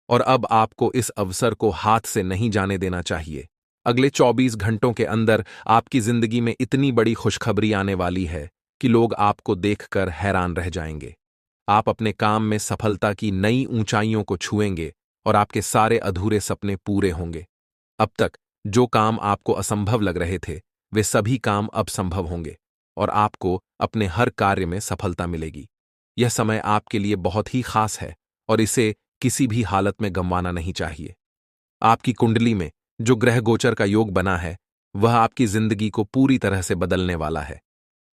और अब आपको इस अवसर को हाथ से नहीं जाने देना चाहिए। अगले 24 घंटों के अंदर आपकी जिंदगी में इतनी बड़ी खुशखबरी आने वाली है कि लोग आपको देखकर हैरान रह जाएंगे। आप अपने काम में सफलता की नई ऊंचाइयों को छुएंगे और आपके सारे अधूरे सपने पूरे होंगे। अब तक जो काम आपको असंभव लग रहे थे वे सभी काम अब संभव होंगे और आपको अपने हर कार्य में सफलता मिलेगी। यह समय आपके लिए बहुत ही खास है और इसे किसी भी हालत में गंवाना नहीं चाहिए। आपकी कुंडली में जो ग्रह गोचर का योग बना है वह आपकी जिंदगी को पूरी तरह से बदलने वाला है।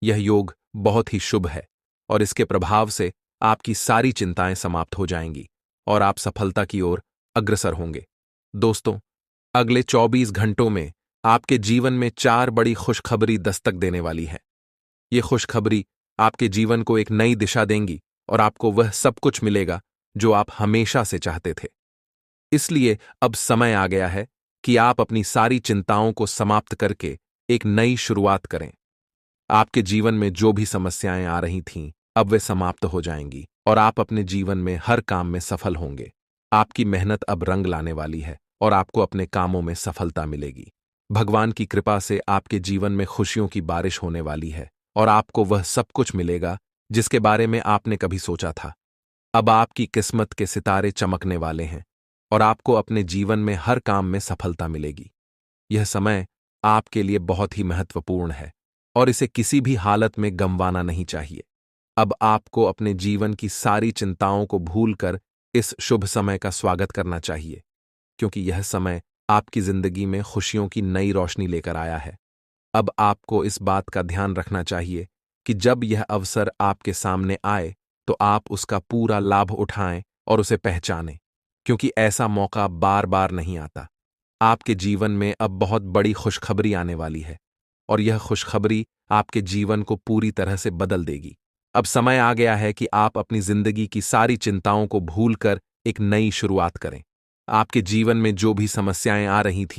यह योग बहुत ही शुभ है और इसके प्रभाव से आपकी सारी चिंताएं समाप्त हो जाएंगी और आप सफलता की ओर अग्रसर होंगे। दोस्तों, अगले 24 घंटों में आपके जीवन में 4 बड़ी खुशखबरी दस्तक देने वाली है। ये खुशखबरी आपके जीवन को एक नई दिशा देंगी और आपको वह सब कुछ मिलेगा जो आप हमेशा से चाहते थे। इसलिए अब समय आ गया है कि आप अपनी सारी चिंताओं को समाप्त करके एक नई शुरुआत करें। आपके जीवन में जो भी समस्याएं आ रही थीं, अब वे समाप्त हो जाएंगी और आप अपने जीवन में हर काम में सफल होंगे। आपकी मेहनत अब रंग लाने वाली है और आपको अपने कामों में सफलता मिलेगी। भगवान की कृपा से आपके जीवन में खुशियों की बारिश होने वाली है और आपको वह सब कुछ मिलेगा जिसके बारे में आपने कभी सोचा था। अब आपकी किस्मत के सितारे चमकने वाले हैं और आपको अपने जीवन में हर काम में सफलता मिलेगी। यह समय आपके लिए बहुत ही महत्वपूर्ण है और इसे किसी भी हालत में गंवाना नहीं चाहिए। अब आपको अपने जीवन की सारी चिंताओं को भूलकर इस शुभ समय का स्वागत करना चाहिए, क्योंकि यह समय आपकी जिंदगी में खुशियों की नई रोशनी लेकर आया है। अब आपको इस बात का ध्यान रखना चाहिए कि जब यह अवसर आपके सामने आए तो आप उसका पूरा लाभ उठाएं और उसे पहचानें, क्योंकि ऐसा मौका बार बार नहीं आता। आपके जीवन में अब बहुत बड़ी खुशखबरी आने वाली है और यह खुशखबरी आपके जीवन को पूरी तरह से बदल देगी। अब समय आ गया है कि आप अपनी जिंदगी की सारी चिंताओं को भूलकर एक नई शुरुआत करें। आपके जीवन में जो भी समस्याएं आ रही थीं,